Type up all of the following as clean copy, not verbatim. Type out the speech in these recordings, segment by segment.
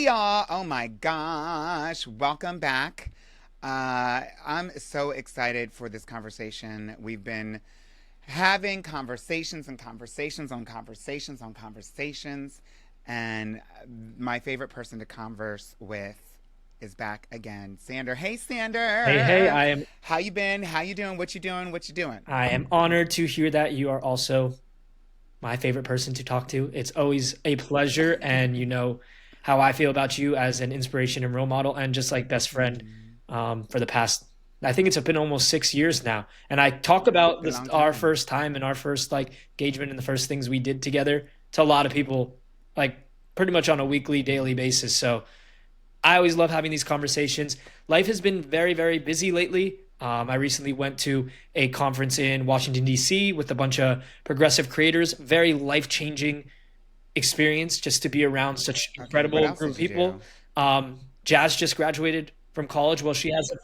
Hey y'all! Oh my gosh! Welcome back. I'm so excited for this conversation. We've been having conversations and conversations on conversations on conversations, and my favorite person to converse with is back again, Sander. Hey, Hey, Sander! How you been? How you doing? What you doing? What you doing? I am honored to hear that you are also my favorite person to talk to. It's always a pleasure, and you know how I feel about you as an inspiration and role model, and just like best friend Mm, for the past. I think it's been almost 6 years now, and I talk about been a this long our time. first time and our first like engagement and the first things we did together to a lot of people, like pretty much on a weekly, daily basis. So I always love having these conversations. Life has been very, very busy lately. I recently went to a conference in Washington, D.C. with a bunch of progressive creators. Very life changing experience just to be around such Okay, what incredible else group of did you people. do? Jazz just graduated from college. Well,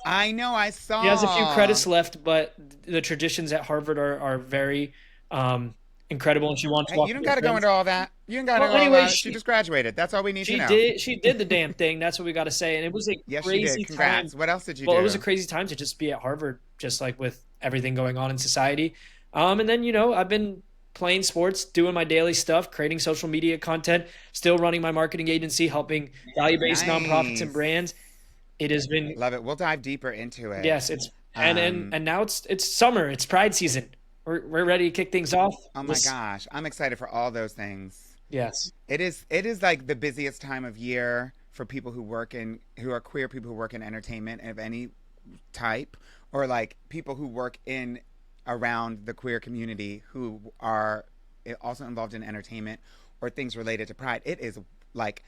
I know, I she has a few saw. credits left, but the traditions at Harvard are very um, incredible, and she wants to Hey, walk you don't with her got to go friends. into all that. You don't got to Well, go all anyway, that. She just graduated. That's all we need to she know. did she did the damn thing. That's what we got to say. And it was a Yes, she did. crazy time. Congrats. What else did you Well, it was a do? crazy time to just be at Harvard, just like with everything going on in society. And then I've been playing sports, doing my daily stuff, creating social media content, still running my marketing agency, helping value-based nonprofits and Nice. brands. It has been Love it. We'll dive deeper into it. yes, it's and Um, and now it's summer, it's Pride season. We're ready to kick things off. oh my This gosh, I'm excited for all those things. yes. It is like the busiest time of year for people who are queer people who work in entertainment of any type, or like people who work in around the queer community who are also involved in entertainment or things related to pride. It is like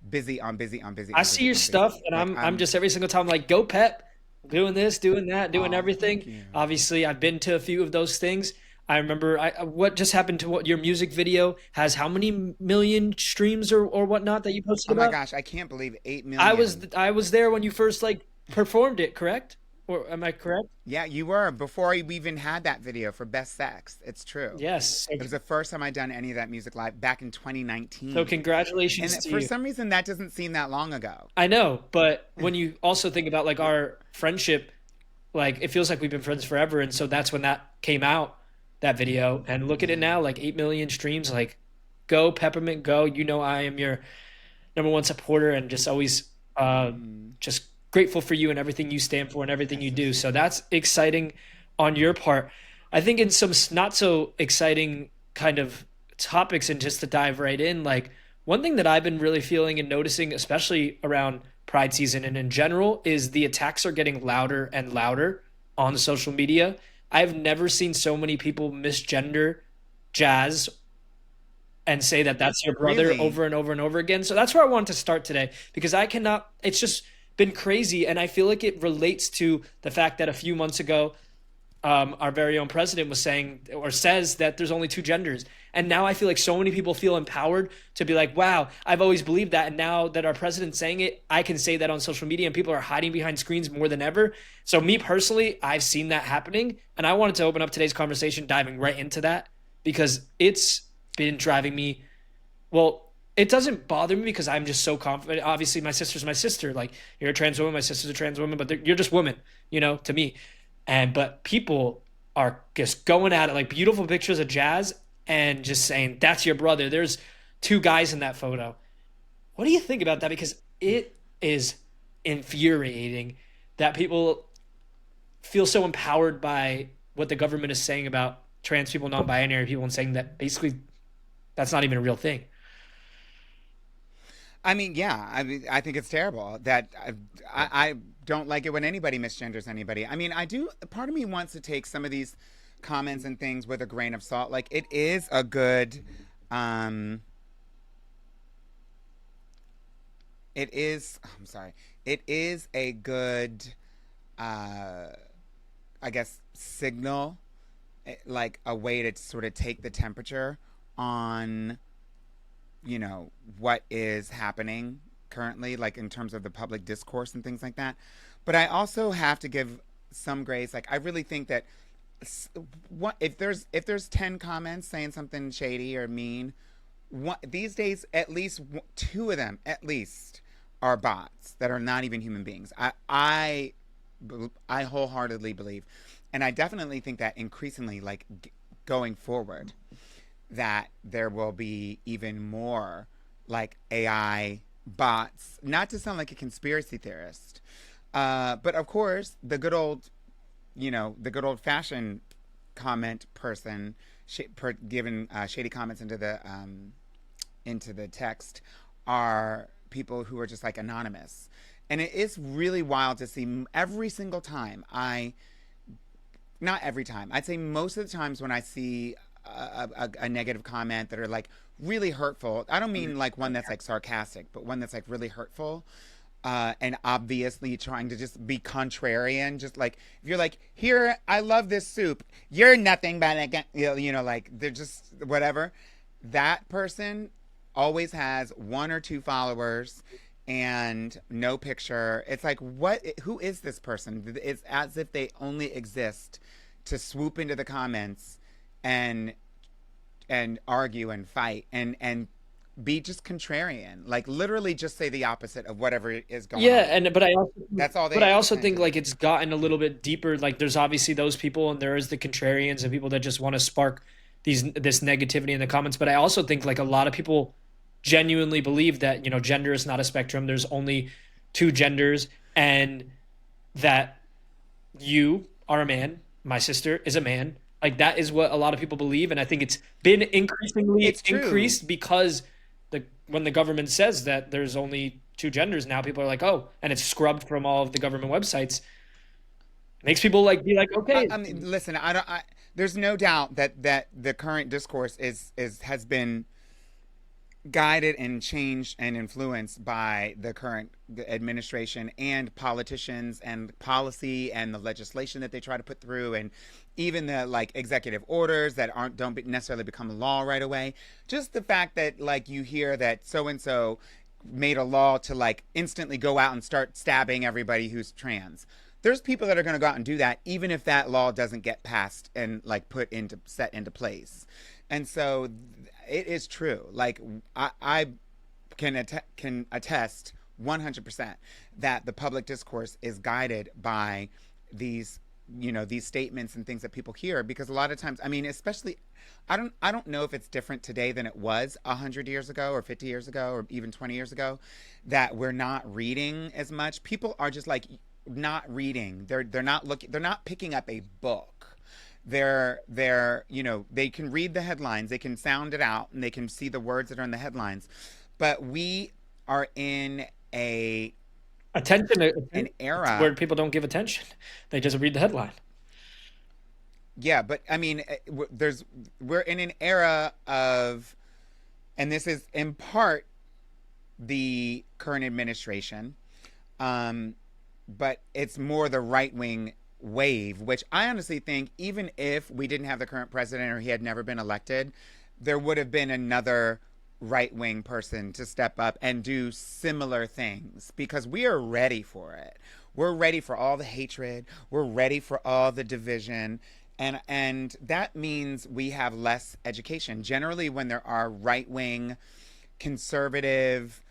busy on busy on busy I on see busy your on stuff, busy. and Like I'm I'm just every single time like, go Pep, doing this, doing that, doing oh, thank everything. you. Obviously, I've been to a few of those things. I remember what just happened to what your music video has how many million streams or whatnot that you posted Oh my about. gosh, I can't believe 8 I was million. I was there when you first like performed it, correct? Or am I correct? Yeah, you were before we even had that video for Best Sex. It's true. Yes. It was the first time I'd done any of that music live back in So 2019. congratulations And to for you. some reason, that doesn't seem that long ago. I know, but when you also think about like our friendship, like it feels like we've been friends forever, and so that's when that came out, that video. And look at it Yeah. now, like 8 million streams. Like, go Peppermint, go! You know I am your number one supporter, and just always Hmm. just grateful for you and everything you stand for and everything That's you so do. So sweet. that's exciting on your part. I think in some not so exciting kind of topics, and just to dive right in, like one thing that I've been really feeling and noticing, especially around Pride season and in general, is the attacks are getting louder and louder on social media. I've never seen so many people misgender Jazz and say that that's your brother Really? over and over and over again. So that's where I want to start today because I cannot, it's just been crazy. And I feel like it relates to the fact that a few months ago, our very own president was saying or says that there's only two genders. And now I feel like so many people feel empowered to be like, wow, I've always believed that. And now that our president's saying it, I can say that on social media and people are hiding behind screens more than ever. So, me personally, I've seen that happening. And I wanted to open up today's conversation diving right into that because it's been driving me. Well, it doesn't bother me because I'm just so confident. Obviously, my sister's my sister. Like, you're a trans woman, my sister's a trans woman, but you're just women, to me. And but people are just going at it like beautiful pictures of Jazz and just saying that's your brother. There's two guys in that photo. What do you think about that? Because it is infuriating that people feel so empowered by what the government is saying about trans people, non-binary people, and saying that basically that's not even a real thing. I mean, yeah. I mean, I think it's terrible that I don't like it when anybody misgenders anybody. I mean, I do. Part of me wants to take some of these comments and things with a grain of salt. Like, it is a good. Um, it is. I'm sorry. It is a good. Uh, I guess signal, like a way to sort of take the temperature on what is happening currently, like in terms of the public discourse and things like that. But I also have to give some grace. Like, I really think that what if there's 10 comments saying something shady or mean, these days at least two of them at least are bots that are not even human beings. I wholeheartedly believe, and I definitely think that increasingly, like going forward, that there will be even more like AI bots. Not to sound like a conspiracy theorist, but of course, the good old fashioned comment person giving shady comments into the text are people who are just like anonymous. And it is really wild to see every single time not every time, I'd say most of the times when I see a negative comment that are like really hurtful. I don't mean like one that's like sarcastic, but one that's like really hurtful. And obviously trying to just be contrarian, just like if you're like, here, I love this soup, you're nothing but like they're just whatever. That person always has one or two followers and no picture. It's like, what? Who is this person? It's as if they only exist to swoop into the comments and argue and fight and be just contrarian. Like literally, just say the opposite of whatever is going Yeah, on. and That's all but I they also tend think to do. like it's gotten a little bit deeper. Like there's obviously those people, and there is the contrarians and people that just want to spark this negativity in the comments. But I also think like a lot of people genuinely believe that gender is not a spectrum. There's only two genders, and that you are a man, my sister is a man. Like that is what a lot of people believe, and I think it's been increasingly It's true. increased because when the government says that there's only two genders now, people are like, oh, and it's scrubbed from all of the government websites. Makes people like be like, okay, I mean, listen. I don't. There's no doubt that the current discourse is has been guided and changed and influenced by the current administration and politicians and policy and the legislation that they try to put through, and even the like executive orders that don't necessarily become law right away. Just the fact that like you hear that so and so made a law to like instantly go out and start stabbing everybody who's trans. There's people that are going to go out and do that even if that law doesn't get passed and like set into place. And so it is true. Like I can attest 100% that the public discourse is guided by these these statements and things that people hear, because a lot of times, I mean, especially I don't know if it's different today than it was 100 years ago or 50 years ago or even 20 years ago, that we're not reading as much. People are just like not reading. They're not looking, they're not picking up a book. They're they can read the headlines, they can sound it out, and they can see the words that are in the headlines. But we are in a attention, an it's era. where people don't give attention. They just read the headline. Yeah, but I mean, we're in an era of, and this is in part the current administration, um, but it's more the right wing wave, which I honestly think, even if we didn't have the current president or he had never been elected, there would have been another right wing person to step up and do similar things, because we are ready for it. We're ready for all the hatred. We're ready for all the division. And that means we have less education. Generally, when there are right wing conservative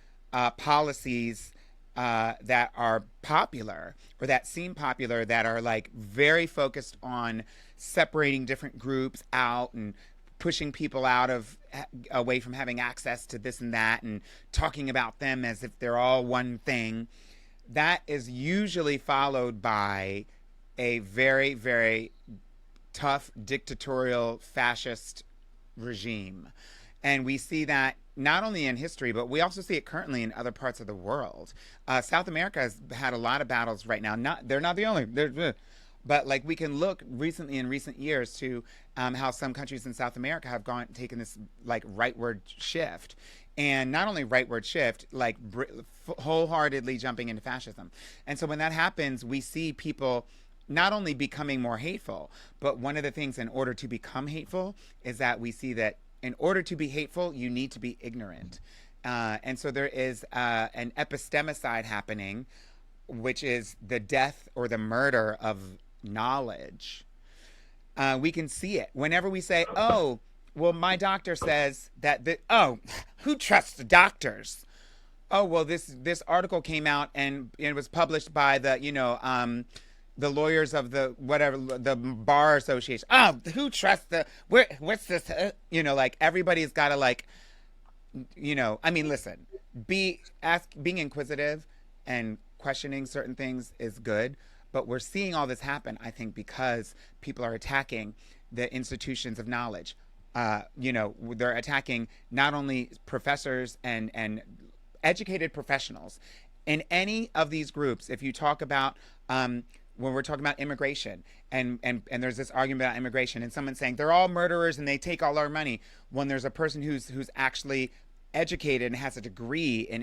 policies that are popular or that seem popular, that are like very focused on separating different groups out and pushing people out of away from having access to this and that, and talking about them as if they're all one thing, that is usually followed by a very, very tough dictatorial fascist regime. And we see that not only in history, but we also see it currently in other parts of the world. South America has had a lot of battles right now. Not they're not the only. But like we can look recently in recent years to how some countries in South America have taken this like rightward shift, and not only rightward shift, like wholeheartedly jumping into fascism. And so when that happens, we see people not only becoming more hateful, but one of the things in order to become hateful is that we see that in order to be hateful, you need to be ignorant. And so there is an epistemicide happening, which is the death or the murder of knowledge. We can see it whenever we say, oh, well, my doctor says that, oh, who trusts the doctors? Oh well, this article came out and it was published by the the lawyers of the whatever the bar association. Oh, who trusts the what's this? Like everybody's got to like I mean, listen, being inquisitive and questioning certain things is good, but we're seeing all this happen, I think, because people are attacking the institutions of knowledge. They're attacking not only professors and educated professionals in any of these groups. If you talk about when we're talking about immigration and there's this argument about immigration and someone saying they're all murderers and they take all our money, when there's a person who's actually educated and has a degree in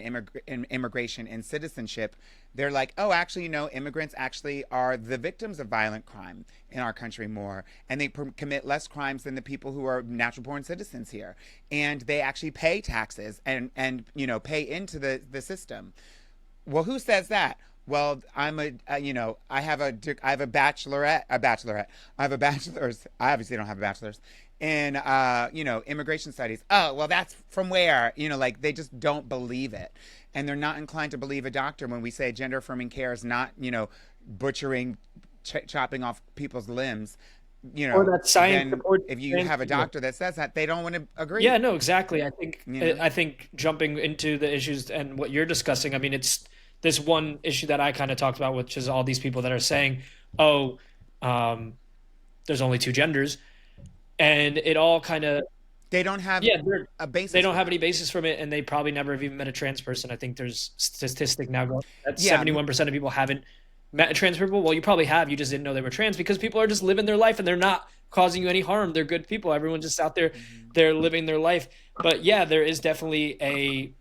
immigration and citizenship, they're like, oh, actually, immigrants actually are the victims of violent crime in our country more, and they commit less crimes than the people who are natural born citizens here, and they actually pay taxes and pay into the system. Well, who says that? Well, I have a bachelorette. I have a bachelor's. I obviously don't have a bachelor's in, immigration studies. Oh, well, that's from where? Like they just don't believe it, and they're not inclined to believe a doctor when we say gender affirming care is not, butchering, chopping off people's limbs. Or that science Then supports if you have a doctor that says that, they don't want to agree. Yeah, no, exactly. I think You know. I think jumping into the issues and what you're discussing, I mean, it's this one issue that I kind of talked about, which is all these people that are saying, "Oh, um, there's only two genders," and it all kind of They don't have yeah, a they basis don't for have any that. basis from it, and they probably never have even met a trans person. I think there's statistic now going that Yeah, 71% of people haven't met a trans people. Well, you probably have, you just didn't know they were trans because people are just living their life and they're not causing you any harm. They're good people. Everyone's just out there, they're living their life. But yeah, there is definitely a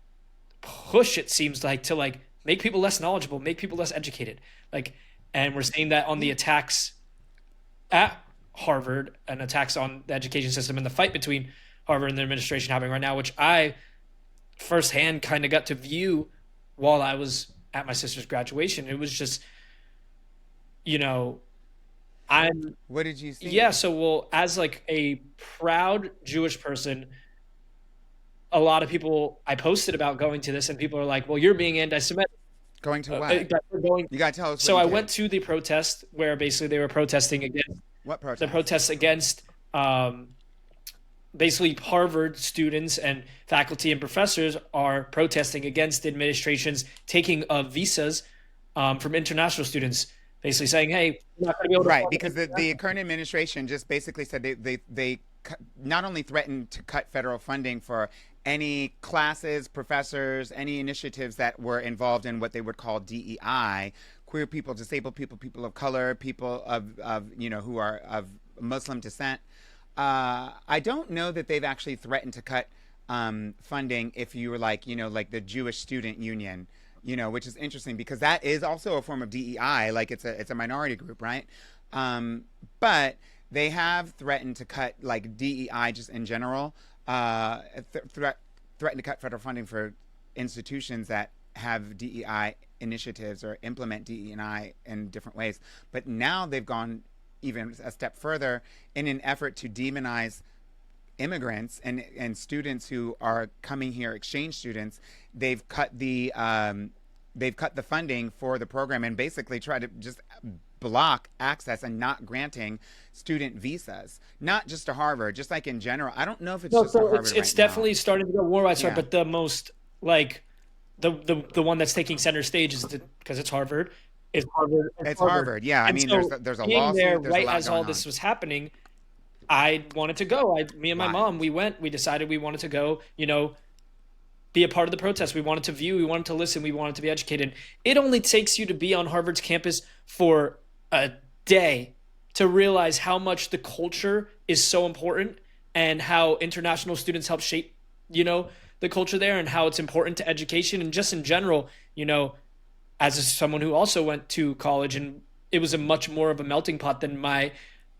push, it seems like, to like make people less knowledgeable, make people less educated. Like, and we're seeing that on the attacks at Harvard and attacks on the education system and the fight between Harvard and the administration happening right now, which I firsthand kind of got to view while I was at my sister's graduation. It was just, you know, I'm what did you yeah, see? so well, as like a proud Jewish person, a lot of people I posted about going to this and people are like, "Well, you're being anti-Semitic." Going to what? That we're going. You gotta tell us what So you I went did. to the protest where basically they were protesting against What the protest? protests against um, basically Harvard students and faculty and professors are protesting against the administration's taking of visas from international students, basically saying, "Hey, we're not going to be able to Right, fund because the international." current administration just basically said not only threatened to cut federal funding for any classes, professors, any initiatives that were involved in what they would call DEI, queer people, disabled people, people of color, people of who are of Muslim descent. I don't know that they've actually threatened to cut funding if you were like, like the Jewish Student Union, which is interesting because that is also a form of DEI. Like it's a minority group, right? But they have threatened to cut like DEI just in general. Threatened to cut federal funding for institutions that have DEI initiatives or implement DEI in different ways. But now they've gone even a step further in an effort to demonize immigrants and students who are coming here, exchange students. They've cut the funding for the program and basically try to just block access and not granting student visas, not just to Harvard, just like in general. I don't know if it's No, just to so it's Harvard it's right now. definitely starting to go worldwide, sorry, Yeah, but the most like the one that's taking center stage is because it's Harvard, is Harvard, is it's Harvard. Harvard. Yeah, I And mean, so there's a being there lawsuit. There's a right lot as all going on. this was happening, I wanted to go. Me and my Why? mom, we went. We decided we wanted to go. Be a part of the protest. We wanted to view. We wanted to listen. We wanted to be educated. It only takes you to be on Harvard's campus for a day to realize how much the culture is so important and how international students help shape, you know, the culture there and how it's important to education and just in general, as someone who also went to college and it was a much more of a melting pot than my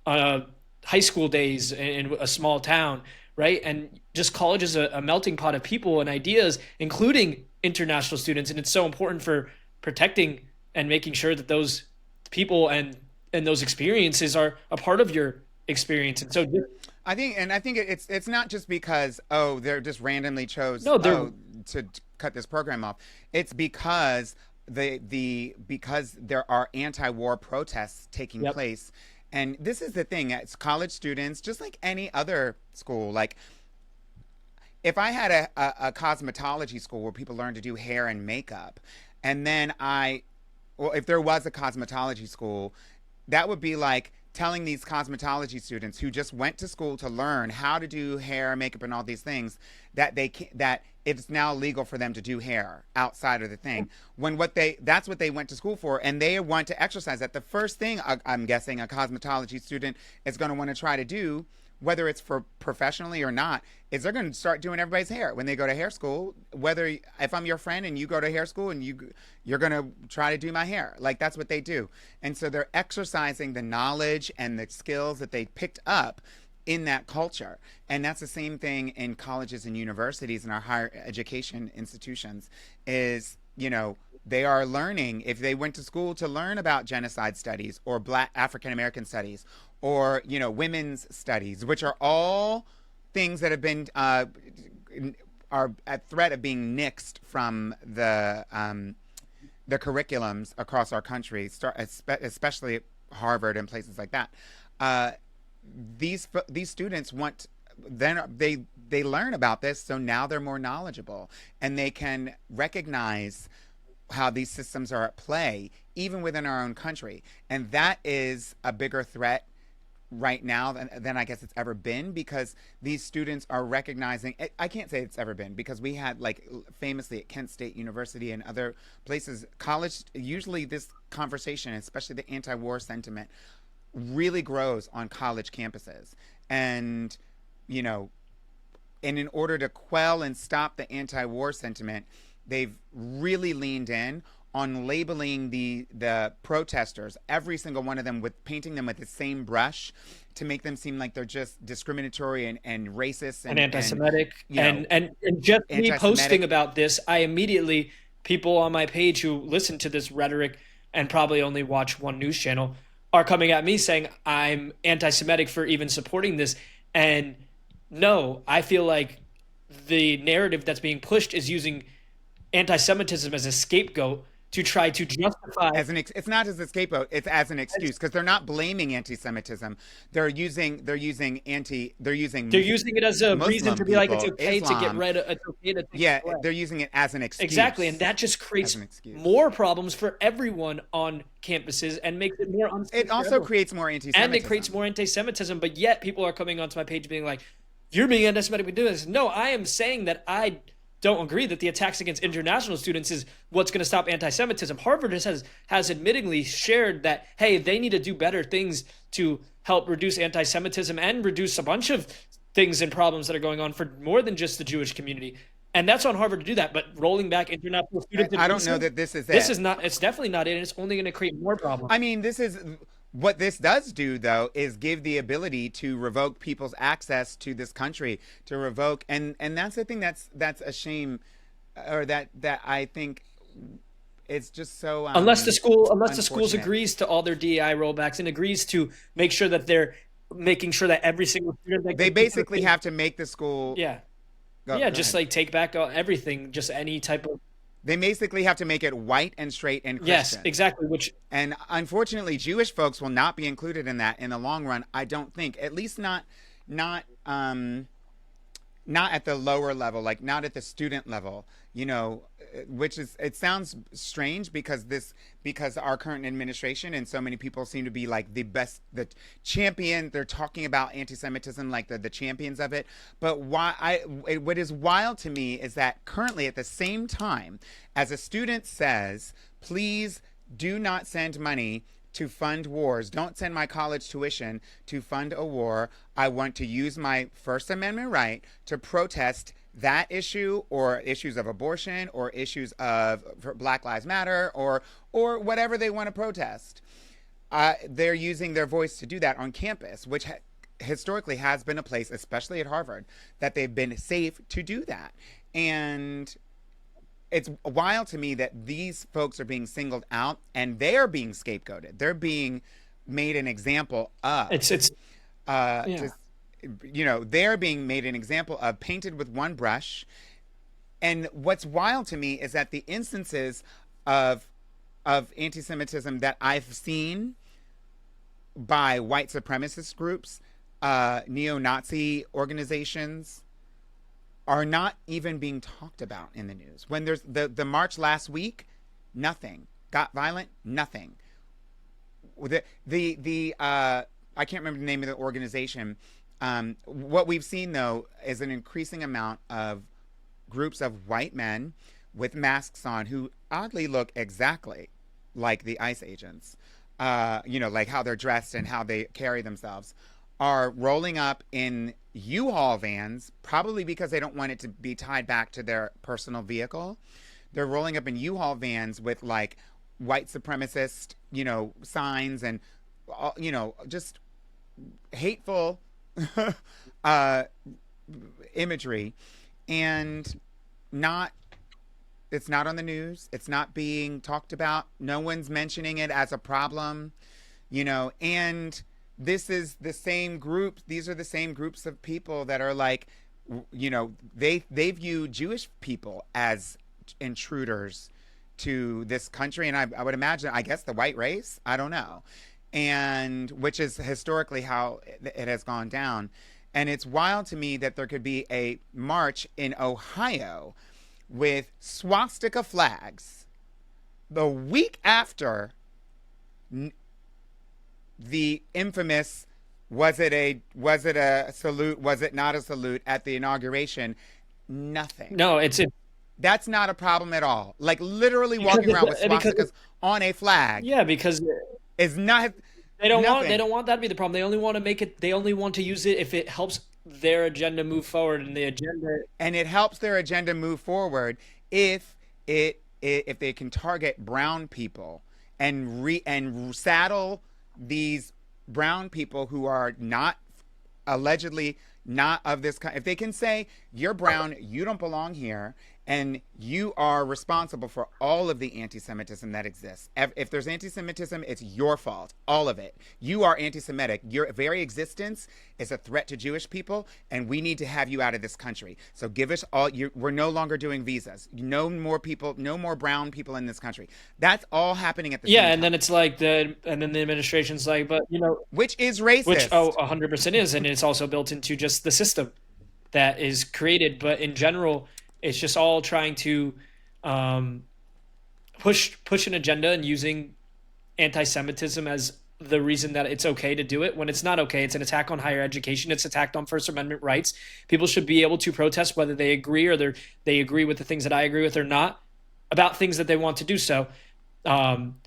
uh, high school days in a small town, right? And just college is a melting pot of people and ideas, including international students, and it's so important for protecting and making sure that those people and those experiences are a part of your experience. And so, I think it's not just because oh they're just randomly chose no, they're to cut this program off. It's because because there are anti-war protests taking Yep. place. And this is the thing, as college students, just like any other school, like if I had a cosmetology school where people learn to do hair and makeup, and then well, if there was a cosmetology school, that would be like telling these cosmetology students who just went to school to learn how to do hair, makeup, and all these things that it's now legal for them to do hair outside of the thing. When that's what they went to school for, and they want to exercise that. The first thing I'm guessing a cosmetology student is going to want to try to do, whether it's for professionally or not, is they're going to start doing everybody's hair when they go to hair school. Whether if I'm your friend and you go to hair school and you're going to try to do my hair, like that's what they do. And so they're exercising the knowledge and the skills that they picked up in that culture. And that's the same thing in colleges and universities and our higher education institutions is, they are learning, if they went to school to learn about genocide studies or Black African American studies or women's studies, which are all things that have been are at threat of being nixed from the curriculums across our country, especially Harvard and places like that. Uh, these students want then they learn about this, so now they're more knowledgeable and they can recognize how these systems are at play even within our own country, and that is a bigger threat right now than I guess it's ever been, because these students are recognizing. I can't say it's ever been, because we had, like, famously at Kent State University and other places, college, usually this conversation, especially the anti-war sentiment, really grows on college campuses. And you know and in order to quell and stop the anti-war sentiment, they've really leaned in on labeling the protesters, every single one of them, with painting them with the same brush to make them seem like they're just discriminatory and racist And and anti-Semitic, and just me posting anti-Semitic. about this, I immediately, people on my page who listen to this rhetoric and probably only watch one news channel are coming at me saying I'm anti-Semitic for even supporting this. And no, I feel like the narrative that's being pushed is using anti-Semitism as a scapegoat to try to justify. It's not as a scapegoat, it's as an excuse, because they're not blaming anti-Semitism. They're using They're using it as a reason Muslim to be like, it's people, okay to get Islam. rid of, it's okay to take Yeah, it away. they're using it as an Exactly, and excuse. that just As creates an excuse. more problems for everyone on campuses and makes it more unsafe It for also everyone. creates more And it creates anti-Semitism. more anti-Semitism, but yet people are coming onto my page being like, "You're being anti-Semitic by doing this." No, I am saying that I don't agree that the attacks against international students is what's going to stop anti-Semitism. Harvard has admittingly shared that, hey, they need to do better things to help reduce anti-Semitism and reduce a bunch of things and problems that are going on for more than just the Jewish community. And that's on Harvard to do that. But rolling back international students and I don't know visas, that this is this it. is not. It's definitely not it. And it's only going to create more problems. I mean, this is what this does do, though, is give the ability to revoke people's access to this country, to revoke, and that's the thing that's a shame, or that I think it's just so Unless the schools unfortunate. agrees to all their DEI rollbacks and agrees to make sure that they're making sure that every single student that They gets into basically have to make the school yeah, go yeah, go just ahead. like take back everything, just any type of They basically have to make it white and straight and yes, Christian. exactly. Which And unfortunately, Jewish folks will not be included in that in the long run. I don't think, at least not not at the lower level, like not at the student level, which is, it sounds strange because our current administration and so many people seem to be like the champion. They're talking about anti-Semitism like the champions of it. But what is wild to me is that currently, at the same time as a student says, please do not send money to fund wars. Don't send my college tuition to fund a war. I want to use my First Amendment right to protest that issue, or issues of abortion, or issues of Black Lives Matter, or whatever they want to protest. They're using their voice to do that on campus, which historically has been a place, especially at Harvard, that they've been safe to do that. And it's wild to me that these folks are being singled out and they're being scapegoated. They're being made an example of. it's yeah. Just they're being made an example of, painted with one brush, And what's wild to me is that the instances of of anti-Semitism that I've seen by white supremacist groups, neo-Nazi organizations, are not even being talked about in the news. When there's the march last week, nothing. Got violent, nothing. The I can't remember the name of the organization. What we've seen though is an increasing amount of groups of white men with masks on who oddly look exactly like the ICE agents. Like how they're dressed and how they carry themselves, are rolling up in U-Haul vans, probably because they don't want it to be tied back to their personal vehicle. They're rolling up in U-Haul vans with like white supremacist, signs and, just hateful uh, imagery, and not it's not on the news. It's not being talked about. No one's mentioning it as a problem, and this is the same group. These are the same groups of people that are like, they view Jewish people as intruders to this country. And I would imagine, I guess, the white race. I don't know. And which is historically how it has gone down. And it's wild to me that there could be a march in Ohio with swastika flags the week after the infamous was it a salute, was it not a salute at the inauguration. Nothing. No, it's That's not a problem at all. Like literally because walking around with because swastikas on a flag yeah, because is not they nothing. don't want that to be the problem. They only want to make it. They only want to use it if it helps their agenda move forward, and the agenda. And it helps their agenda move forward if if they can target brown people and saddle these brown people who are not allegedly not of this kind. If they can say you're brown, you don't belong here, and you are responsible for all of the anti-Semitism that exists. If there's anti-Semitism, it's your fault, all of it. You are anti-Semitic. Your very existence is a threat to Jewish people, and we need to have you out of this country. So give us all. We're no longer doing visas. No more people, no more brown people in this country. That's all happening at the Yeah, same and time, then it's like and then the administration's like, but which is which racist. 100% is, and it's also built into just the system that is created. But in general, it's just all trying to um, push an agenda and using anti-Semitism as the reason that it's okay to do it when it's not okay. It's an attack on higher education. It's attacked on First Amendment rights. People should be able to protest whether they agree or they agree with the things that I agree with or not about things that they want to do so. Um,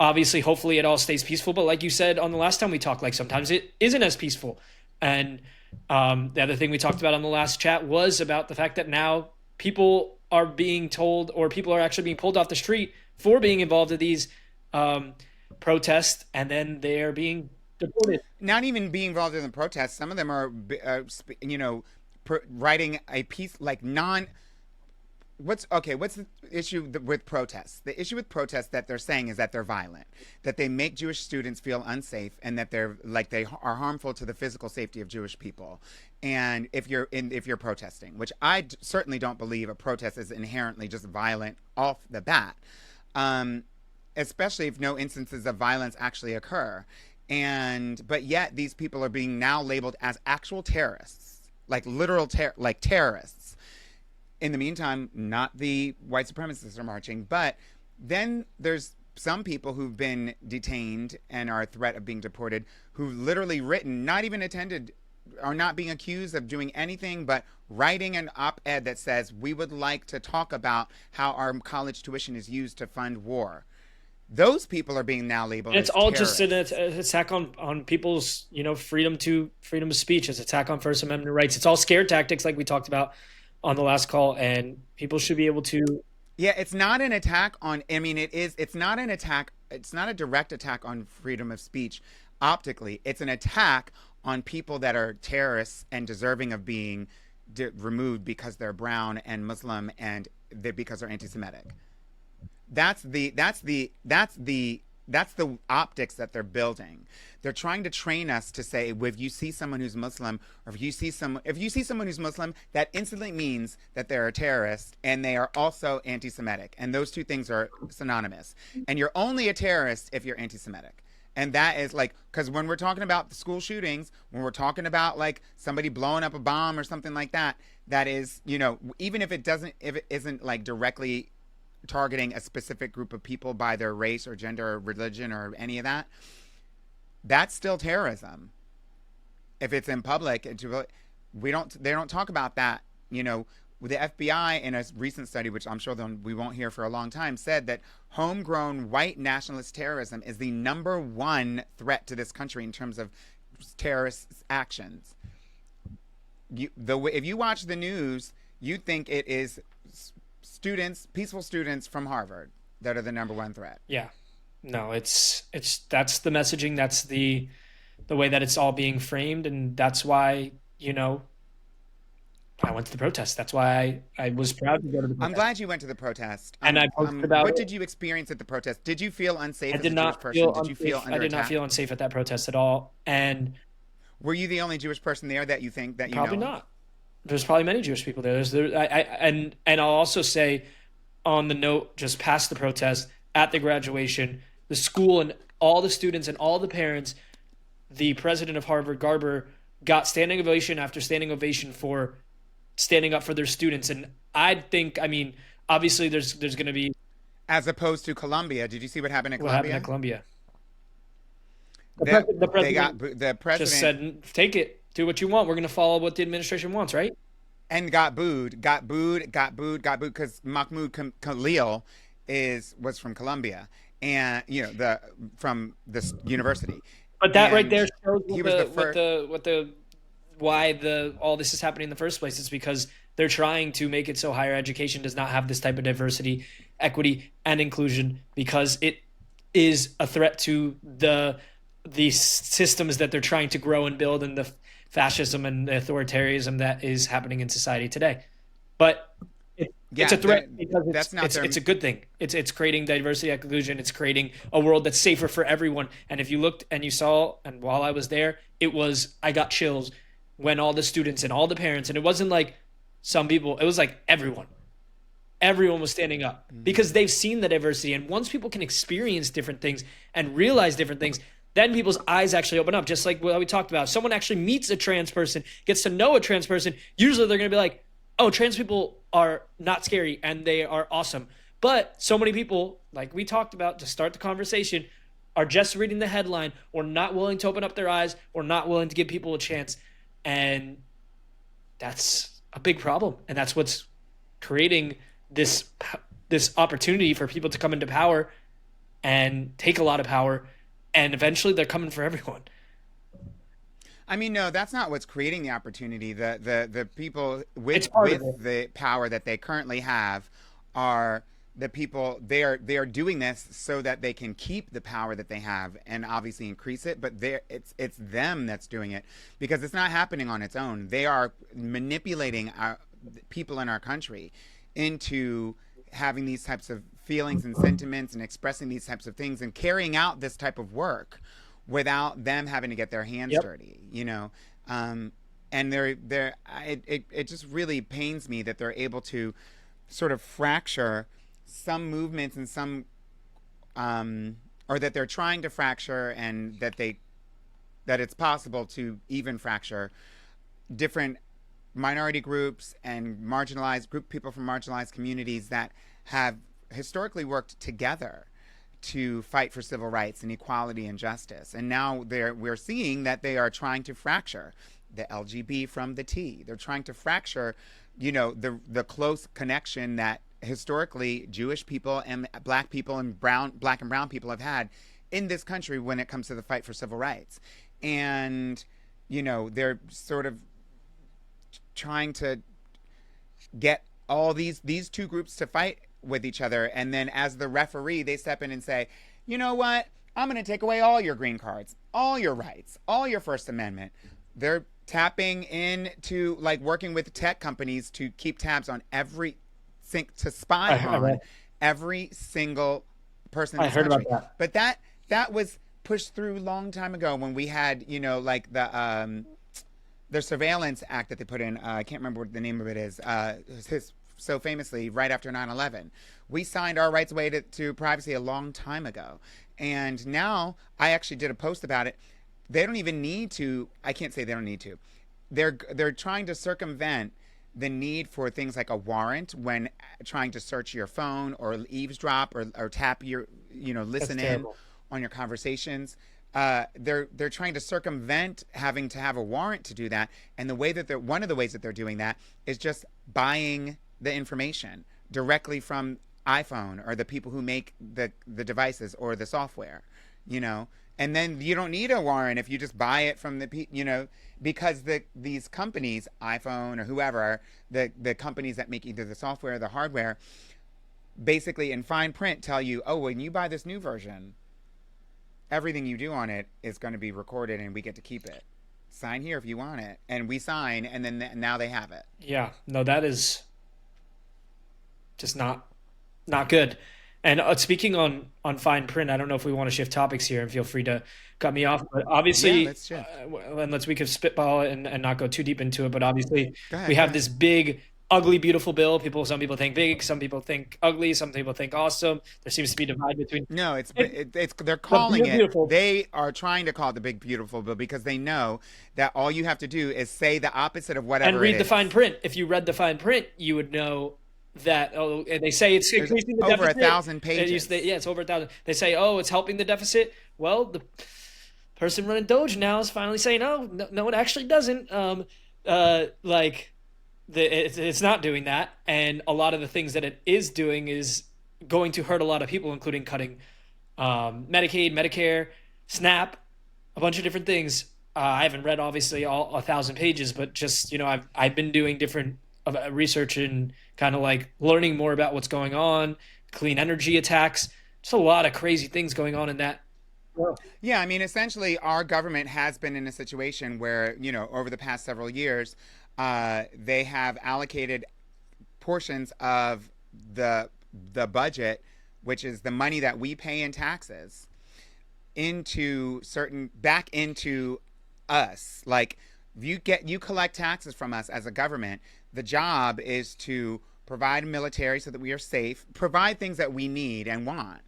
Obviously, hopefully it all stays peaceful. But like you said on the last time we talked, like sometimes it isn't as peaceful. And the other thing we talked about on the last chat was about the fact that now people are being told, or people are actually being pulled off the street for being involved in these um, protests, and then they are being deported. Not even being involved in the protests. Some of them are, writing a piece like non. What's okay? What's the issue with protests? The issue with protests that they're saying is that they're violent, that they make Jewish students feel unsafe, and that they are harmful to the physical safety of Jewish people. And if you're protesting, which certainly don't believe a protest is inherently just violent off the bat, um, especially if no instances of violence actually occur. But yet these people are being now labeled as actual terrorists, like literal like terrorists. In the meantime, not the white supremacists are marching, but then there's some people who've been detained and are a threat of being deported, who've literally written, not even attended, are not being accused of doing anything but writing an op-ed that says we would like to talk about how our college tuition is used to fund war. Those people are being now labeled And it's as all just an terrorists. attack on people's freedom of speech. It's attack on First Amendment rights. It's all scare tactics, like we talked about on the last call, and people should be able to. Yeah, it's not an attack on, I mean, it's not an attack, it's not a direct attack on freedom of speech optically. It's an attack on people that are terrorists and deserving of being removed because they're brown and Muslim and because they're anti-Semitic. That's the that's the optics that they're building. They're trying to train us to say, if you see someone who's Muslim, or if you see someone who's Muslim, that instantly means that they're a terrorist and they are also anti-Semitic, and those two things are synonymous. And you're only a terrorist if you're anti-Semitic. And that is like, because when we're talking about the school shootings, when we're talking about like somebody blowing up a bomb or something like that, that is, even if it isn't like directly targeting a specific group of people by their race or gender or religion or any of that, that's still terrorism. If it's in public, they don't talk about that. The FBI in a recent study, which I'm sure we won't hear for a long time, said that homegrown white nationalist terrorism is the number one threat to this country in terms of terrorist actions. If you watch the news, you think it is peaceful students from Harvard that are the number one threat. Yeah. No, it's that's the messaging, that's the way that it's all being framed, and that's why, I went to the protest. That's why I was proud to go to the protest. I'm glad you went to the protest. And I posted about what it. did you experience at the protest? Did you feel unsafe I as did a not Jewish person? feel Did you feel unsafe. under I did not attack? feel unsafe at that protest at all. And Were you the only Jewish person there that you think that you probably know? not. There's probably many Jewish people there. And I'll also say, on the note, just past the protest, at the graduation, the school and all the students and all the parents, the president of Harvard, Garber, got standing ovation after standing ovation for standing up for their students. And obviously there's going to be, As opposed to Columbia. Did you see what happened at what Columbia? happened at Columbia. The president Just said, take it, do what you want. We're going to follow what the administration wants, right? and got booed, because Mahmoud Khalil was from Columbia, and from this university. But that right And there shows he was the first. why all this is happening in the first place. It's because they're trying to make it so higher education does not have this type of diversity, equity, and inclusion, because it is a threat to the systems that they're trying to grow and build, and the fascism and the authoritarianism that is happening in society today. But it's a threat because it's a good thing. It's creating diversity, inclusion. It's creating a world that's safer for everyone. And if you looked and you saw, and while I was there, I got chills when all the students and all the parents, and it wasn't like some people, it was like everyone was standing up because they've seen the diversity. And once people can experience different things and realize different things, then people's eyes actually open up. Just like what we talked about. If someone actually meets a trans person, gets to know a trans person, usually they're going to be like, oh, trans people are not scary and they are awesome. But so many people, like we talked about to start the conversation, are just reading the headline or not willing to open up their eyes or not willing to give people a chance. And that's a big problem. And that's what's creating this opportunity for people to come into power and take a lot of power. And eventually they're coming for everyone. I mean, no, that's not what's creating the opportunity. The people with the power that they currently have are the people. They are doing this so that they can keep the power that they have and obviously increase it. But it's them that's doing it because it's not happening on its own. They are manipulating people in our country into having these types of feelings and sentiments and expressing these types of things and carrying out this type of work without them having to get their hands dirty, and it just really pains me that they're able to sort of fracture some movements and some, or that they're trying to fracture, and that it's possible to even fracture different minority groups and people from marginalized communities that have historically worked together to fight for civil rights and equality and justice. And now we're seeing that they are trying to fracture the LGB from the T. They're trying to fracture, the close connection that historically Jewish people and black people and black and brown people have had in this country when it comes to the fight for civil rights. And, they're sort of trying to get all these two groups to fight with each other, and then as the referee they step in and say, you know what, I'm going to take away all your green cards, all your rights, all your First Amendment. They're tapping into, like, working with tech companies to keep tabs on to spy on every single person in this country. About that. But that that was pushed through a long time ago when we had, like the Surveillance Act that they put in. I can't remember what the name of it is. So famously, right after 9/11, we signed our rights away to privacy a long time ago. And now I actually did a post about it. They don't even need to. I can't say they don't need to. They're trying to circumvent the need for things like a warrant when trying to search your phone or eavesdrop or tap your, That's listen in terrible. on your conversations. They're trying to circumvent having to have a warrant to do that, and the way that they're one of the ways that they're doing that is just buying the information directly from iPhone or the people who make the devices or the software, you know. And then you don't need a warrant if you just buy it from because these companies, iPhone or whoever, the companies that make either the software or the hardware, basically in fine print tell you, oh, when you buy this new version, everything you do on it is going to be recorded and we get to keep it. Sign here if you want it. And we sign, and then now they have it. Yeah, no, that is just not good. And speaking on fine print, I don't know if we want to shift topics here, and feel free to cut me off. But Yeah, obviously, let's shift. and we could spitball it and not go too deep into it. But obviously, Go we ahead, go have ahead. this big, ugly, beautiful bill. Some people think big, some people think ugly, some people think awesome. There seems to be a divide between No, it, it's they're the calling it. beautiful. They are trying to call it the big beautiful bill because they know that all you have to do is say the opposite of And whatever it read the fine is. print. If you read the fine print, you would know that. Oh, and they say it's There's increasing the over a deficit. thousand Yeah, pages. it's over 1,000. They say, oh, it's helping the deficit. Well, the person running Doge now is finally saying, oh, no, no, it actually doesn't. Like it's not doing that, and a lot of the things that it is doing is going to hurt a lot of people, including cutting Medicaid, Medicare, SNAP, a bunch of different things. I haven't read obviously all 1,000 pages, but just I've been doing different research and kind of like learning more about what's going on, clean energy attacks, just a lot of crazy things going on in that. Well, Yeah, I mean, essentially, our government has been in a situation where, over the past several years, they have allocated portions of the the budget, which is the money that we pay in taxes, into certain back into us. Like you collect taxes from us as a government. The job is to provide a military so that we are safe, provide things that we need and want,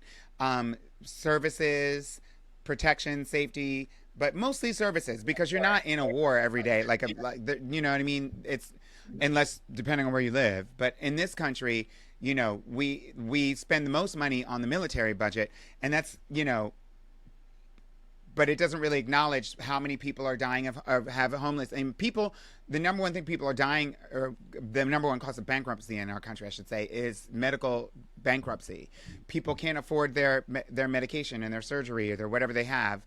services, protection, safety, but mostly services because you're not in a war every day. You know what I mean? It's unless depending on where you live. But in this country, we spend the most money on the military budget, and that's but it doesn't really acknowledge how many people are dying of have homeless and people. The number one thing people are dying, or the number one cause of bankruptcy in our country, I should say, is medical bankruptcy. People can't afford their medication and their surgery or their whatever they have.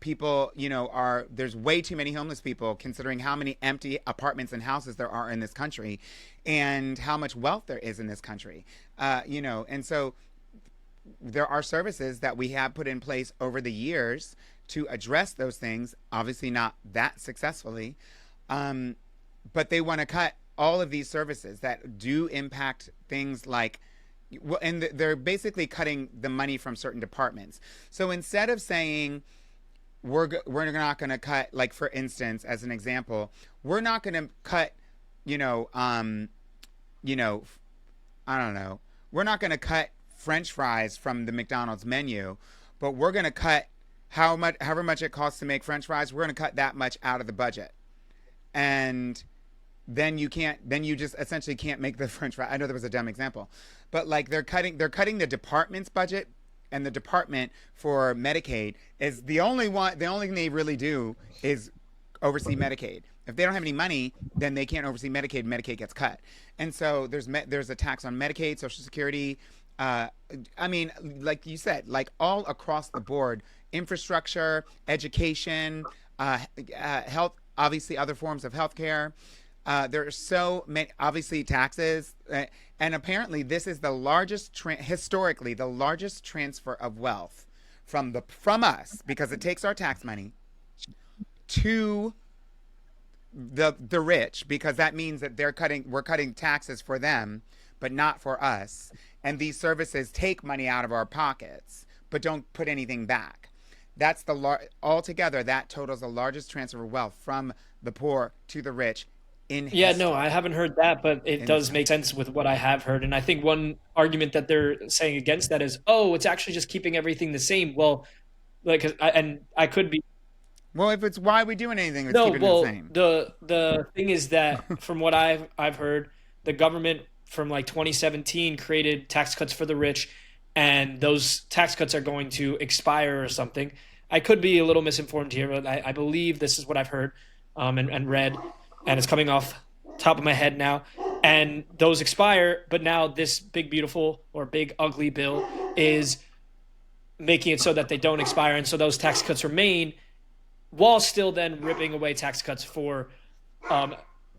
People, are there's way too many homeless people considering how many empty apartments and houses there are in this country, and how much wealth there is in this country. And so there are services that we have put in place over the years to address those things, obviously not that successfully. Um, but they want to cut all of these services that do impact things like, well, and they're basically cutting the money from certain departments. So instead of saying we're not going to cut, like for instance, as an example, we're not going to cut, you know, um, you know, I don't know, we're not going to cut French fries from the McDonald's menu, but we're going to cut however much it costs to make French fries. We're going to cut that much out of the budget, and then you just essentially can't make the French fry. I know that was a dumb example, but like they're cutting the department's budget, and the department for Medicaid is the only thing they really do is oversee Medicaid. If they don't have any money, then they can't oversee Medicaid. Medicaid gets cut, and so there's a tax on Medicaid, Social Security. Uh, I mean, like you said, like all across the board, infrastructure, education, health, obviously other forms of healthcare. There are so many, obviously taxes, and apparently this is the largest, historically, the largest transfer of wealth from us because it takes our tax money to the rich because that means that we're cutting taxes for them, but not for us. And these services take money out of our pockets, but don't put anything back. That's altogether that totals the largest transfer of wealth from the poor to the rich in Yeah, no, I history. haven't heard that, but it In does history. make sense with what I have heard. And I think one argument that they're saying against that is, oh, it's actually just keeping everything the same. Well, like, and I could be. Well, if it's why are we doing anything that's No, keeping it the well, same. the thing is that from what I've heard, the government from like 2017 created tax cuts for the rich, and those tax cuts are going to expire or something. I could be a little misinformed here, but I believe this is what I've heard, and read, and it's coming off top of my head now. And those expire, but now this big beautiful or big ugly bill is making it so that they don't expire, and so those tax cuts remain while still then ripping away tax cuts for um,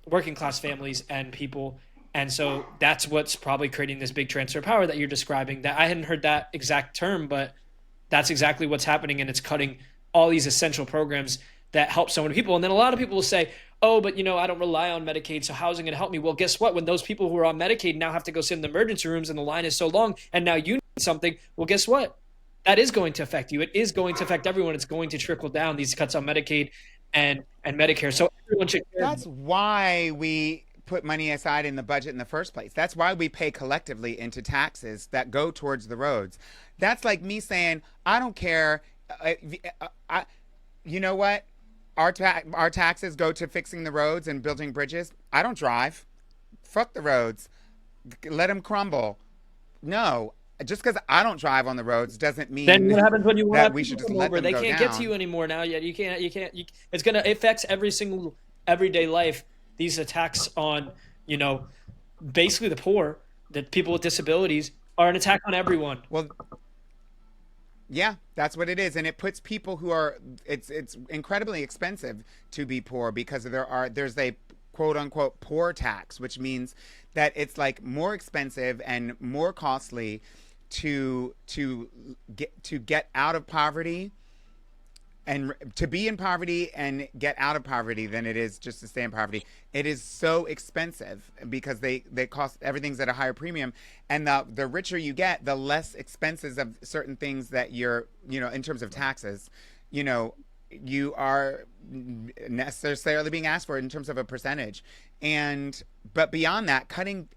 working class families and people. And so that's what's probably creating this big transfer of power that you're describing. That I hadn't heard that exact term, but that's exactly what's happening, and it's cutting all these essential programs that help so many people. And then a lot of people will say, "Oh, but I don't rely on Medicaid, so how's it going to help me?" Well, guess what? When those people who are on Medicaid now have to go sit in the emergency rooms and the line is so long, and now you need something, well, guess what? That is going to affect you. It is going to affect everyone. It's going to trickle down these cuts on Medicaid and Medicare. So everyone should care. That's why we put money aside in the budget in the first place. That's why we pay collectively into taxes that go towards the roads. That's like me saying, I don't care. I, you know what? Our taxes go to fixing the roads and building bridges. I don't drive. Fuck the roads. Let them crumble. No, just because I don't drive on the roads doesn't Then mean what happens when you want to that have we should people just come let over? them They go can't get to down. you anymore now. Yet you can't. You can't. It's gonna it affects every single everyday life. These attacks on basically the poor, the people with disabilities, are an attack on everyone. Well, yeah, that's what it is, and it puts people who are it's incredibly expensive to be poor because there's a quote unquote poor tax, which means that it's like more expensive and more costly to get out of poverty and to be in poverty and get out of poverty than it is just to stay in poverty. It is so expensive because they cost everything's at a higher premium, and the richer you get, the less expenses of certain things that you're in terms of taxes, you know you are necessarily being asked for in terms of a percentage, and but beyond that, cutting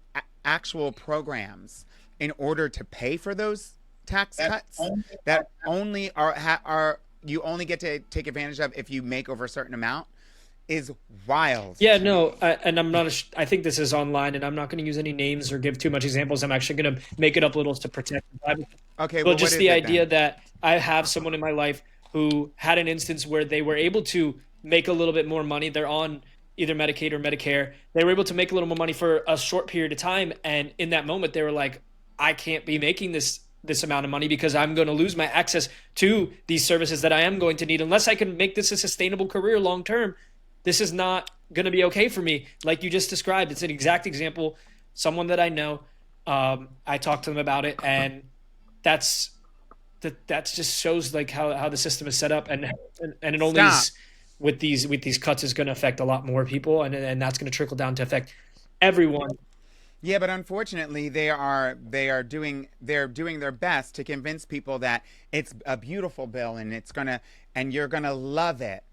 actual programs in order to pay for those tax cuts that only are you only get to take advantage of if you make over a certain amount is wild Yeah, to no, me. and I'm not. I think this is online, and I'm not going to use any names or give too much examples. I'm actually going to make it up little to protect the privacy. Okay, But well, what just is the it idea then? that I have someone in my life who had an instance where they were able to make a little bit more money. They're on either Medicaid or Medicare. They were able to make a little more money for a short period of time, and in that moment, they were like, "I can't be making this amount of money because I'm going to lose my access to these services that I am going to need unless I can make this a sustainable career long term. This is not going to be okay for me." Like you just described, it's an exact example. Someone that I know, I talked to them about it, and that's that just shows like how the system is set up, and it only Stop. is with these cuts is going to affect a lot more people, and that's going to trickle down to affect everyone. Yeah, but unfortunately, they're doing their best to convince people that it's a beautiful bill and you're gonna love it.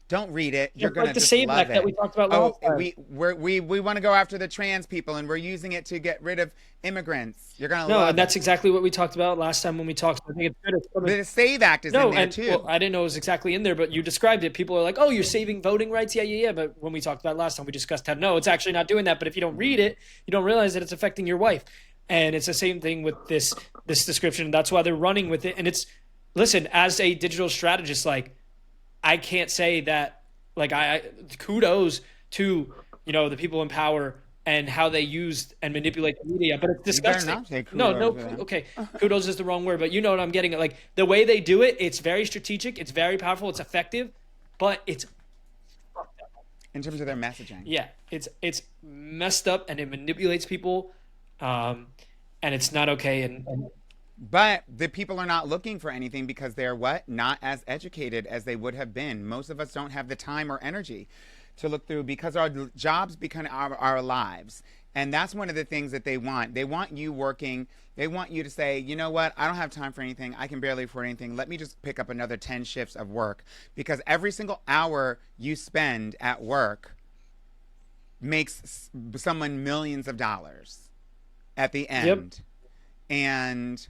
Don't read it. You're Just like gonna the just SAVE love Act that we it. talked about Oh, last time. we want to go after the trans people and we're using it to get rid of immigrants. You're gonna No, and love that's it. exactly what we talked about last time when we talked. I think it's good. It's coming. The Save Act is in No, there and well, too. I didn't know it was exactly in there, but you described it. People are like, "Oh, you're saving voting rights." Yeah, yeah, yeah. But when we talked about it last time, we discussed how no, it's actually not doing that. But if you don't read it, you don't realize that it's affecting your wife. And it's the same thing with this description. That's why they're running with it. And it's listen, as a digital strategist, like I can't say that like I kudos to the people in power and how they used and manipulate the media, but it's You better disgusting. not say No, kudos no, to them. okay, kudos is the wrong word, but you know what I'm getting at. Like the way they do it, it's very strategic, it's very powerful, it's effective, but it's In terms of their messaging. yeah, it's messed up and it manipulates people, um, and it's not okay. And But the people are not looking for anything because they're what? Not as educated as they would have been. Most of us don't have the time or energy to look through because our jobs become our lives. And that's one of the things that they want. They want you working. They want you to say, you know what? I don't have time for anything. I can barely afford anything. Let me just pick up another 10 shifts of work. Because every single hour you spend at work makes someone millions of dollars at the Yep. end. And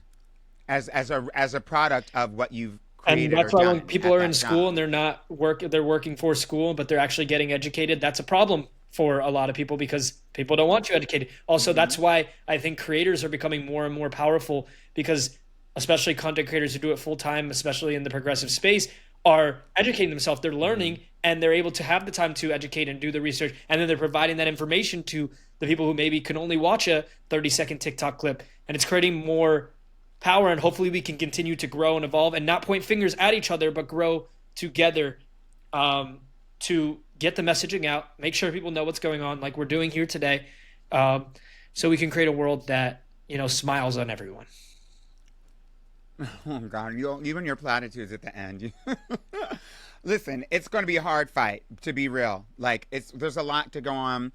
as a product of what you've And created or that's why when done people at are in that school job. and they're working for school, but they're actually getting educated, that's a problem for a lot of people because people don't want you educated. Also, Mm-hmm. that's why I think creators are becoming more and more powerful because especially content creators who do it full time, especially in the progressive space, are educating themselves. They're Mm-hmm. learning and they're able to have the time to educate and do the research. And then they're providing that information to the people who maybe can only watch a 30-second TikTok clip. And it's creating more power, and hopefully we can continue to grow and evolve and not point fingers at each other but grow together, um, to get the messaging out, make sure people know what's going on like we're doing here today, um, so we can create a world that smiles on everyone. Oh God, even your platitudes at the end. Listen, it's going to be a hard fight to be real. Like there's a lot to go on.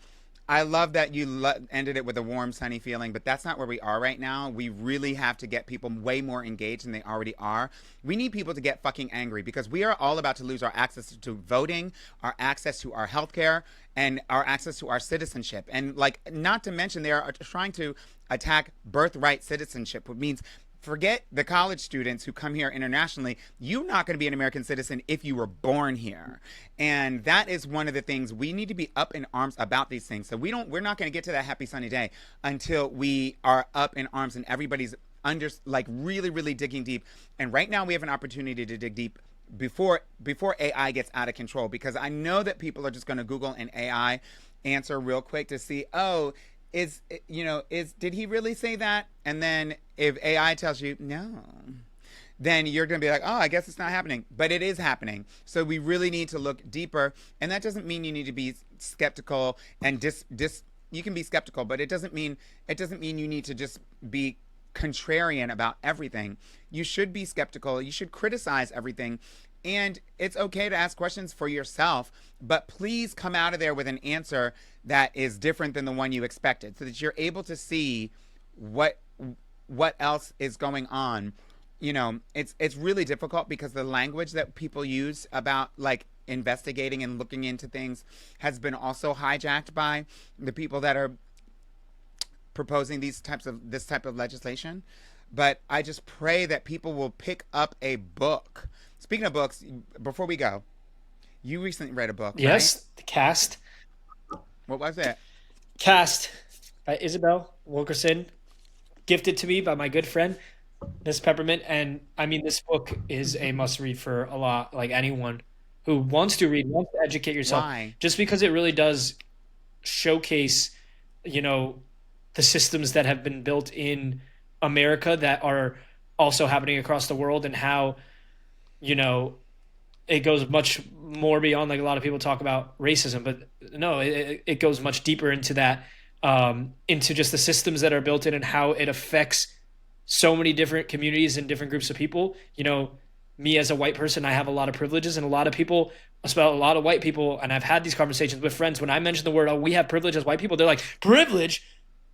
I love that you ended it with a warm, sunny feeling, but that's not where we are right now. We really have to get people way more engaged than they already are. We need people to get fucking angry because we are all about to lose our access to voting, our access to our healthcare, and our access to our citizenship. And like, not to mention, they are trying to attack birthright citizenship, which means forget the college students who come here internationally. You're not going to be an American citizen if you were born here. And that is one of the things we need to be up in arms about these things. So we're not going to get to that happy sunny day until we are up in arms and everybody's under, like, really, really digging deep. And right now we have an opportunity to dig deep before AI gets out of control, because I know that people are just going to Google an AI answer real quick to see, oh, is did he really say that? And then if AI tells you no, then you're going to be like, oh, I guess it's not happening. But it is happening. So we really need to look deeper. And that doesn't mean you need to be skeptical and you can be skeptical, but it doesn't mean you need to just be contrarian about everything. You should be skeptical. You should criticize everything. And it's okay to ask questions for yourself, but please come out of there with an answer that is different than the one you expected so that you're able to see what what else is going on. It's really difficult because the language that people use about, like, investigating and looking into things has been also hijacked by the people that are proposing this type of legislation. But I just pray that people will pick up a book. Speaking of books, before we go, you recently read a book, right? Yes, the What was it? cast by Isabel Wilkerson, gifted to me by my good friend Miss Peppermint. And I mean, this book is a must read for a lot, like anyone who wants to read, wants to educate yourself, Why? just because it really does showcase, you know, the systems that have been built in America that are also happening across the world, and how, you know, it goes much more beyond, like a lot of people talk about racism, but no, it goes much deeper into that, into just the systems that are built in and how it affects so many different communities and different groups of people. You know, me as a white person, I have a lot of privileges, and a lot of people, especially a lot of white people, and I've had these conversations with friends. When I mention the word, "Oh, we have privilege as white people," they're like, "Privilege?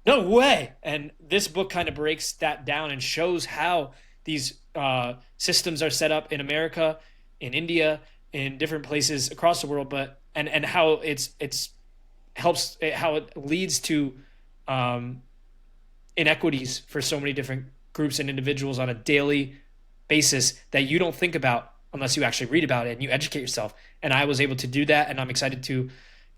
No way!" And this book kind of breaks that down and shows how these systems are set up in America, in India, in different places across the world, but and how it's helps, how it leads to um, inequities for so many different groups and individuals on a daily basis that you don't think about unless you actually read about it and you educate yourself. And I was able to do that, and I'm excited to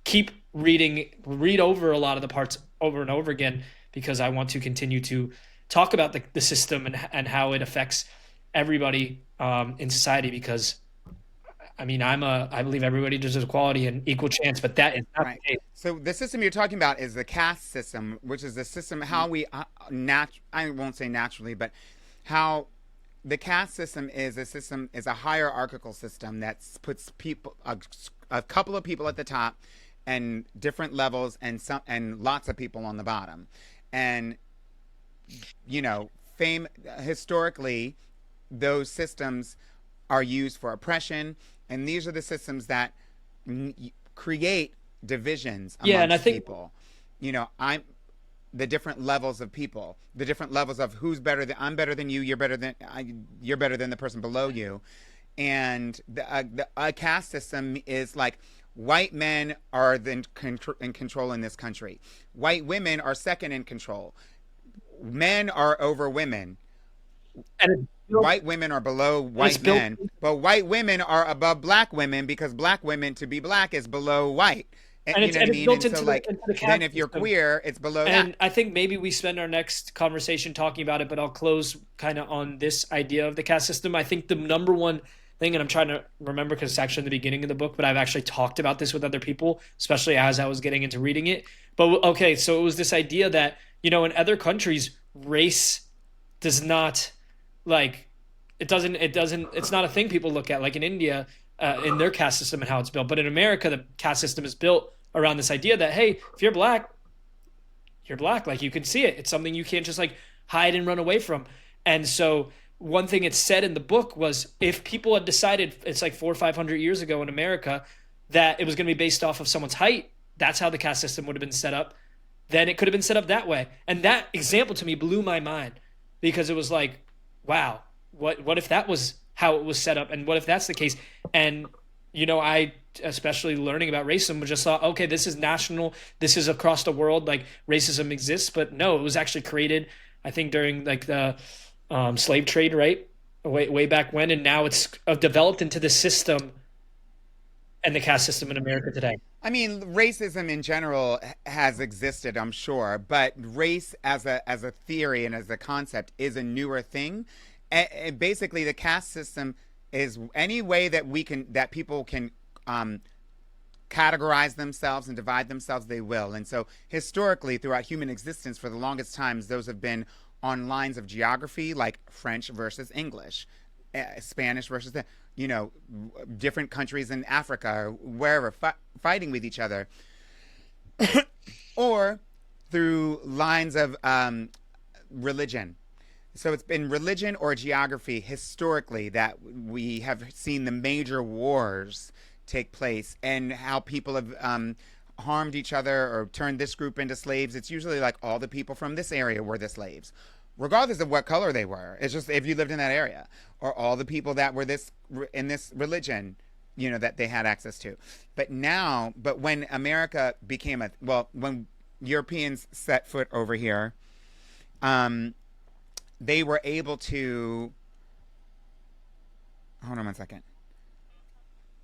keep read over a lot of the parts over and over again, because I want to continue to talk about the system and how it affects everybody, in society. Because I mean, I believe everybody deserves equality and equal chance, but that is not Right. the case. So the system you're talking about is the caste system, which is the system how we I won't say naturally, but how the caste system is a hierarchical system that puts people a couple of people at the top and different levels and lots of people on the bottom. And fame historically, those systems are used for oppression, and these are the systems that create divisions Yeah, and I amongst think people. You know, I'm the different levels of people, the different levels of who's better than I'm better than you, you're better than the person below you, and a caste system is like white men are in control in this country. White women are second in control. Men are over women. And it's built, White women are below and it's white built, men, but white women are above black women because black women to be black is below white. And you know what I and it's mean? built And so like into the then caste if you're system. queer, it's below that. And I think maybe we spend our next conversation talking about it, but I'll close kind of on this idea of the caste system. I think the number one thing, and I'm trying to remember because it's actually in the beginning of the book, but I've actually talked about this with other people, especially as I was getting into reading it. But okay, so it was this idea that, in other countries, race does not like it's not a thing people look at like in India, in their caste system and how it's built. But in America, the caste system is built around this idea that, hey, if you're black, like you can see it. It's something you can't just like hide and run away from. And so one thing it said in the book was if people had decided, it's like 400 or 500 years ago in America, that it was going to be based off of someone's height, that's how the caste system would have been set up, then it could have been set up that way. And that example to me blew my mind because it was like, wow, what if that was how it was set up, and what if that's the case? And I, especially learning about racism, just thought, okay, this is national, this is across the world, like racism exists. But no, it was actually created, I think, during like the slave trade, right, way back when, and now it's developed into the system and the caste system in America today. I mean, racism in general has existed, I'm sure, but race as a theory and as a concept is a newer thing. And basically, the caste system is any way that people can categorize themselves and divide themselves, they will. And so, historically, throughout human existence, for the longest times, those have been on lines of geography, like French versus English, Spanish versus different countries in Africa or wherever fighting with each other, or through lines of religion. So it's been religion or geography historically that we have seen the major wars take place, and how people have harmed each other or turned this group into slaves. It's usually like all the people from this area were the slaves, regardless of what color they were. It's just if you lived in that area, or all the people that were in this religion, that they had access to. But when America became when Europeans set foot over here, they were able to. Hold on one second.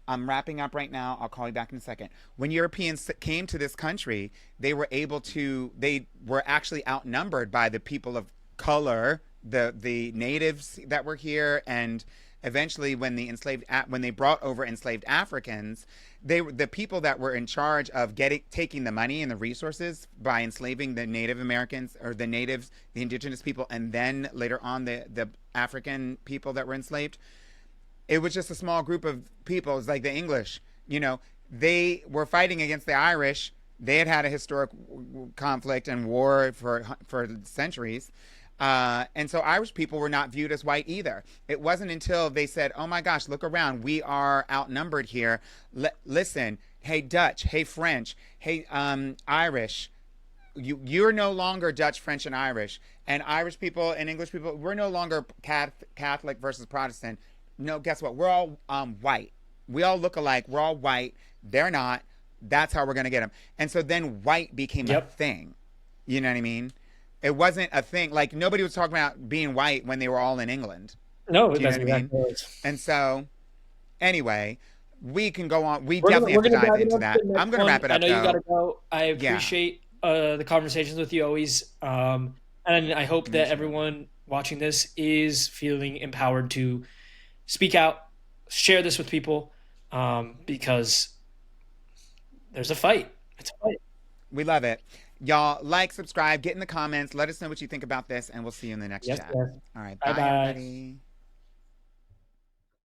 I'm wrapping up right now. I'll call you back in a second. When Europeans came to this country, they were actually outnumbered by the people of color, the natives that were here, and eventually when they brought over enslaved Africans, the people that were in charge of taking the money and the resources by enslaving the Native Americans or the natives, the indigenous people, and then later on the African people that were enslaved. It was just a small group of people. It's like the English, they were fighting against the Irish. They had a historic conflict and war for centuries. And so Irish people were not viewed as white either. It wasn't until they said, oh my gosh, look around. We are outnumbered here. Listen, hey, Dutch, hey, French, hey, Irish. You're no longer Dutch, French, and Irish. And Irish people and English people, we're no longer Catholic versus Protestant. No, guess what? We're all white. We all look alike. We're all white. They're not. That's how we're going to get them. And so then white became a thing. You know what I mean? It wasn't a thing. Like, nobody was talking about being white when they were all in England. No, Do you know that's what I mean? exactly right. And so, anyway, we can go on. We definitely have to dive into that. I'm going to wrap it up, I know you got to though. go. I Yeah. appreciate the conversations with you always. And I hope that everyone watching this is feeling empowered to speak out, share this with people, because there's a fight. It's a fight. We love it. Y'all like, subscribe, get in the comments. Let us know what you think about this, and we'll see you in the next Yes, chat. yes. All right. Bye Bye, bye. everybody.